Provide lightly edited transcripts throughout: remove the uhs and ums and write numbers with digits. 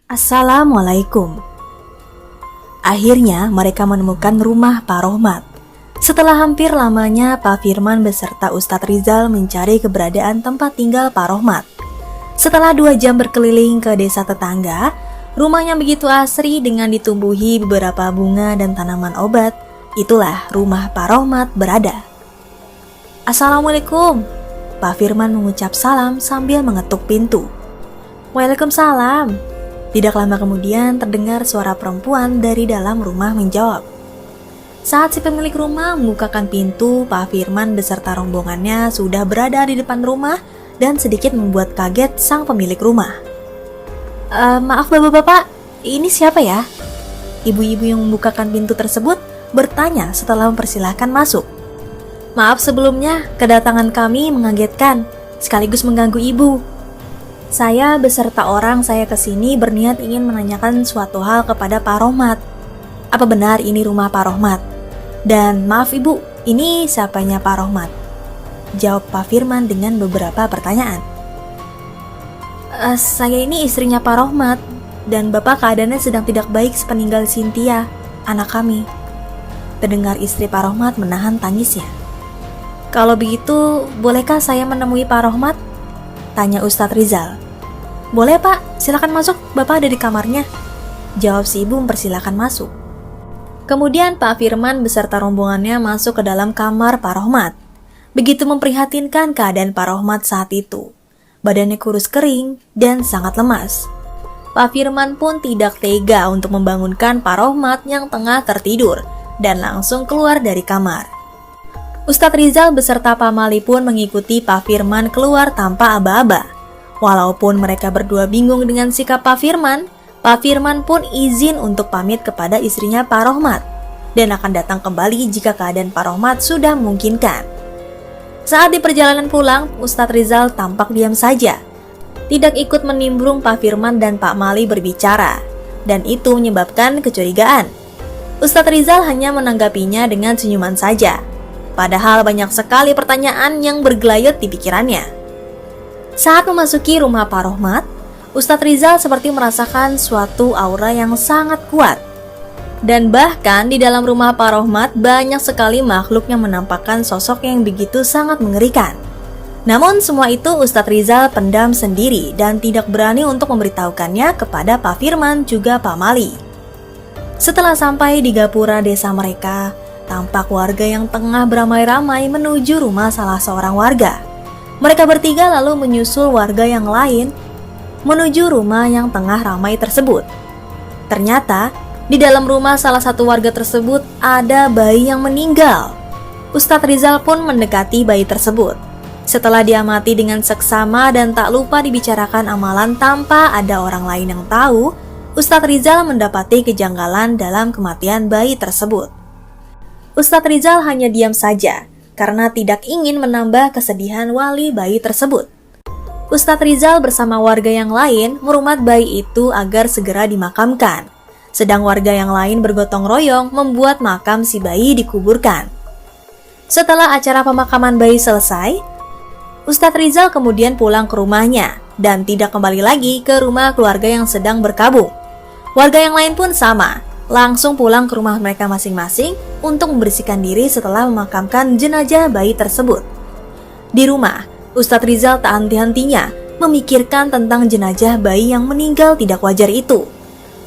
Assalamualaikum. Akhirnya mereka menemukan rumah Pak Rohmat. Setelah hampir lamanya Pak Firman beserta Ustadz Rizal mencari keberadaan tempat tinggal Pak Rohmat. Setelah 2 jam berkeliling ke desa tetangga, rumahnya begitu asri dengan ditumbuhi beberapa bunga dan tanaman obat. Itulah rumah Pak Rohmat berada. Assalamualaikum. Pak Firman mengucap salam sambil mengetuk pintu. Waalaikumsalam. Tidak lama kemudian terdengar suara perempuan dari dalam rumah menjawab. Saat si pemilik rumah membukakan pintu, Pak Firman beserta rombongannya sudah berada di depan rumah dan sedikit membuat kaget sang pemilik rumah. Maaf bapak-bapak, ini siapa ya? Ibu-ibu yang membukakan pintu tersebut bertanya setelah mempersilahkan masuk. Maaf sebelumnya, kedatangan kami mengagetkan, sekaligus mengganggu ibu. Saya beserta orang saya kesini berniat ingin menanyakan suatu hal kepada Pak Rohmat. Apa benar ini rumah Pak Rohmat? Dan maaf ibu, ini siapanya Pak Rohmat? Jawab Pak Firman dengan beberapa pertanyaan. Saya ini istrinya Pak Rohmat, dan bapak keadaannya sedang tidak baik sepeninggal Cynthia, anak kami. Terdengar istri Pak Rohmat menahan tangisnya. Kalau begitu, bolehkah saya menemui Pak Rohmat? Tanya Ustadz Rizal. Boleh pak, silakan masuk, bapak ada di kamarnya. Jawab si ibu mempersilahkan masuk. Kemudian Pak Firman beserta rombongannya masuk ke dalam kamar Pak Rohmat. Begitu memprihatinkan keadaan Pak Rohmat saat itu. Badannya kurus kering dan sangat lemas. Pak Firman pun tidak tega untuk membangunkan Pak Rohmat yang tengah tertidur dan langsung keluar dari kamar. Ustadz Rizal beserta Pak Mali pun mengikuti Pak Firman keluar tanpa aba-aba. Walaupun mereka berdua bingung dengan sikap Pak Firman pun izin untuk pamit kepada istrinya Pak Rohmat dan akan datang kembali jika keadaan Pak Rohmat sudah memungkinkan. Saat di perjalanan pulang, Ustadz Rizal tampak diam saja, tidak ikut menimbrung Pak Firman dan Pak Mali berbicara, dan itu menyebabkan kecurigaan. Ustadz Rizal hanya menanggapinya dengan senyuman saja. Padahal banyak sekali pertanyaan yang bergelayut di pikirannya. Saat memasuki rumah Pak Rohmat, Ustadz Rizal seperti merasakan suatu aura yang sangat kuat. Dan bahkan di dalam rumah Pak Rohmat banyak sekali makhluk yang menampakkan sosok yang begitu sangat mengerikan. Namun semua itu Ustadz Rizal pendam sendiri dan tidak berani untuk memberitahukannya kepada Pak Firman juga Pak Mali. Setelah sampai di gapura desa mereka, tampak warga yang tengah beramai-ramai menuju rumah salah seorang warga. Mereka bertiga lalu menyusul warga yang lain menuju rumah yang tengah ramai tersebut. Ternyata, di dalam rumah salah satu warga tersebut ada bayi yang meninggal. Ustadz Rizal pun mendekati bayi tersebut. Setelah diamati dengan seksama dan tak lupa dibicarakan amalan tanpa ada orang lain yang tahu, Ustadz Rizal mendapati kejanggalan dalam kematian bayi tersebut. Ustadz Rizal hanya diam saja karena tidak ingin menambah kesedihan wali bayi tersebut. Ustadz Rizal bersama warga yang lain merumat bayi itu agar segera dimakamkan. Sedang warga yang lain bergotong royong membuat makam si bayi dikuburkan. Setelah acara pemakaman bayi selesai, Ustadz Rizal kemudian pulang ke rumahnya dan tidak kembali lagi ke rumah keluarga yang sedang berkabung. Warga yang lain pun sama, langsung pulang ke rumah mereka masing-masing untuk membersihkan diri setelah memakamkan jenazah bayi tersebut. Di rumah, Ustadz Rizal tak henti-hentinya memikirkan tentang jenazah bayi yang meninggal tidak wajar itu.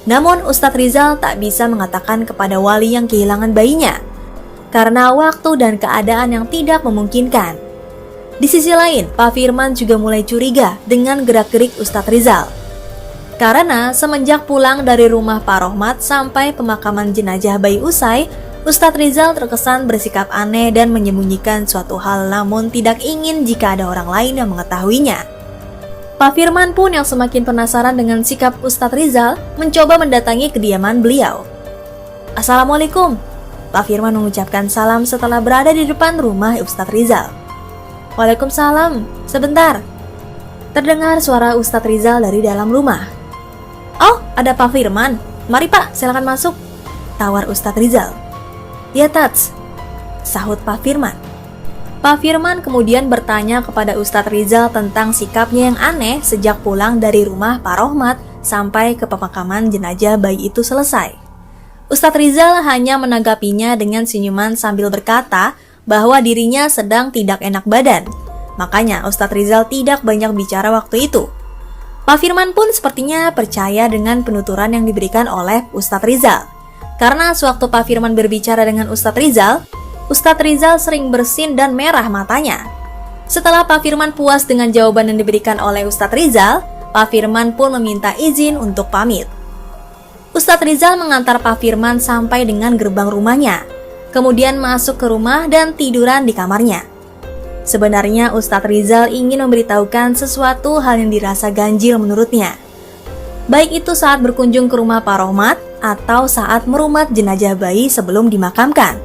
Namun Ustadz Rizal tak bisa mengatakan kepada wali yang kehilangan bayinya, karena waktu dan keadaan yang tidak memungkinkan. Di sisi lain, Pak Firman juga mulai curiga dengan gerak-gerik Ustadz Rizal. Karena semenjak pulang dari rumah Pak Rohmat sampai pemakaman jenazah bayi usai, Ustadz Rizal terkesan bersikap aneh dan menyembunyikan suatu hal namun tidak ingin jika ada orang lain yang mengetahuinya. Pak Firman pun yang semakin penasaran dengan sikap Ustadz Rizal mencoba mendatangi kediaman beliau. Assalamualaikum. Pak Firman mengucapkan salam setelah berada di depan rumah Ustadz Rizal. Waalaikumsalam, sebentar. Terdengar suara Ustadz Rizal dari dalam rumah. Oh, ada Pak Firman. Mari Pak, silakan masuk. Tawar Ustadz Rizal. Ya Tats, sahut Pak Firman. Pak Firman kemudian bertanya kepada Ustadz Rizal tentang sikapnya yang aneh sejak pulang dari rumah Pak Rohmat sampai ke pemakaman jenazah bayi itu selesai. Ustadz Rizal hanya menanggapinya dengan senyuman sambil berkata bahwa dirinya sedang tidak enak badan. Makanya Ustadz Rizal tidak banyak bicara waktu itu. Pak Firman pun sepertinya percaya dengan penuturan yang diberikan oleh Ustadz Rizal. Karena sewaktu Pak Firman berbicara dengan Ustadz Rizal sering bersin dan merah matanya. Setelah Pak Firman puas dengan jawaban yang diberikan oleh Ustadz Rizal, Pak Firman pun meminta izin untuk pamit. Ustadz Rizal mengantar Pak Firman sampai dengan gerbang rumahnya, kemudian masuk ke rumah dan tiduran di kamarnya. Sebenarnya Ustadz Rizal ingin memberitahukan sesuatu hal yang dirasa ganjil menurutnya. Baik itu saat berkunjung ke rumah Pak Rohmat atau saat merumat jenazah bayi sebelum dimakamkan.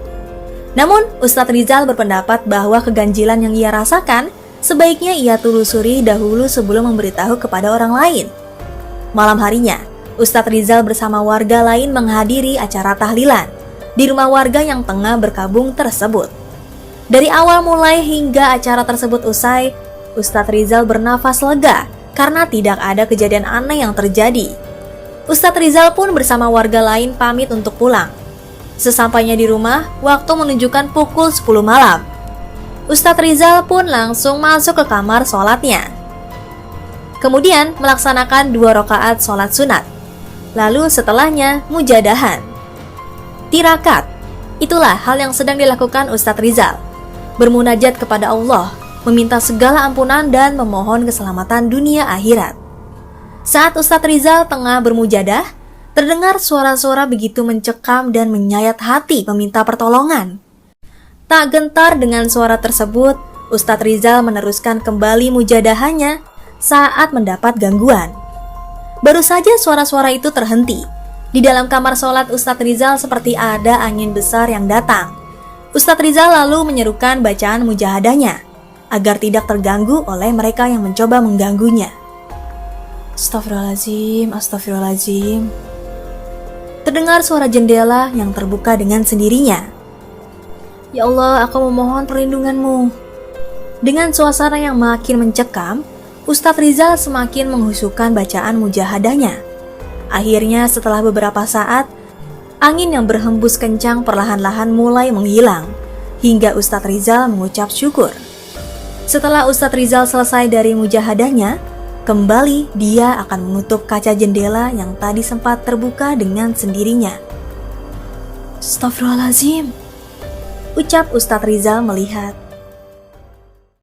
Namun Ustadz Rizal berpendapat bahwa keganjilan yang ia rasakan sebaiknya ia telusuri dahulu sebelum memberitahu kepada orang lain. Malam harinya, Ustadz Rizal bersama warga lain menghadiri acara tahlilan di rumah warga yang tengah berkabung tersebut. Dari awal mulai hingga acara tersebut usai, Ustadz Rizal bernafas lega karena tidak ada kejadian aneh yang terjadi. Ustadz Rizal pun bersama warga lain pamit untuk pulang. Sesampainya di rumah, waktu menunjukkan pukul 10 malam. Ustadz Rizal pun langsung masuk ke kamar sholatnya. Kemudian melaksanakan 2 rakaat sholat sunat. Lalu setelahnya mujadahan. Tirakat, itulah hal yang sedang dilakukan Ustadz Rizal. Bermunajat kepada Allah, meminta segala ampunan dan memohon keselamatan dunia akhirat. Saat Ustadz Rizal tengah bermujadah, terdengar suara-suara begitu mencekam dan menyayat hati meminta pertolongan. Tak gentar dengan suara tersebut, Ustadz Rizal meneruskan kembali mujadahannya saat mendapat gangguan. Baru saja suara-suara itu terhenti. Di dalam kamar sholat Ustadz Rizal seperti ada angin besar yang datang. Ustadz Rizal lalu menyerukan bacaan mujahadahnya agar tidak terganggu oleh mereka yang mencoba mengganggunya. Astagfirullahaladzim, astagfirullahaladzim. Terdengar suara jendela yang terbuka dengan sendirinya. Ya Allah, aku memohon perlindungan-Mu. Dengan suasana yang makin mencekam, Ustadz Rizal semakin menghusukan bacaan mujahadahnya. Akhirnya setelah beberapa saat, angin yang berhembus kencang perlahan-lahan mulai menghilang, hingga Ustadz Rizal mengucap syukur. Setelah Ustadz Rizal selesai dari mujahadahnya, kembali dia akan menutup kaca jendela yang tadi sempat terbuka dengan sendirinya. Astagfirullahaladzim, ucap Ustadz Rizal melihat